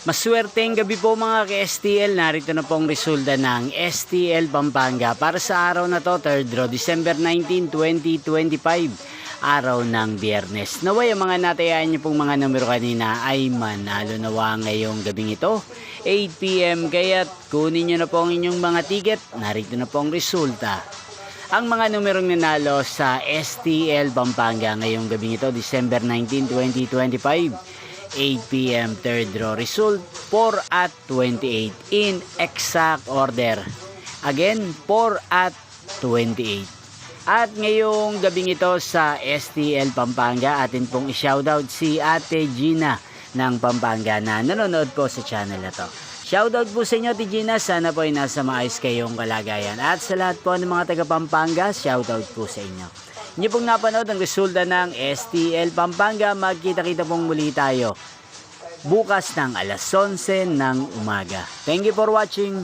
Maswerteng gabi po mga ka-STL. Narito na pong resulta ng STL Pampanga para sa araw na to, 3rd draw, December 19, 2025, araw ng Biyernes. Naway ang mga natayaan niyo pong mga numero kanina ay manalo nawa ngayong gabing ito, 8 PM. Kaya't kunin niyo na po ang inyong mga ticket. Narito na po ang resulta. Ang mga numerong nanalo sa STL Pampanga ngayong gabing ito, December 19, 2025, 8 PM 3rd draw result, 4 at 28 in exact order. Again, 4 at 28. At ngayong gabing ito sa STL Pampanga, atin pong i-shoutout si Ate Gina ng Pampanga na nanonood po sa channel na to. Shoutout po sa inyo, Ate Gina. Sana po ay nasa maayos kayong kalagayan. At sa lahat po ng mga taga Pampanga, shoutout po sa inyo. Inyo pong napanood ang resulta ng STL Pampanga. Magkita-kita pong muli tayo bukas ng alas 11 ng umaga. Thank you for watching.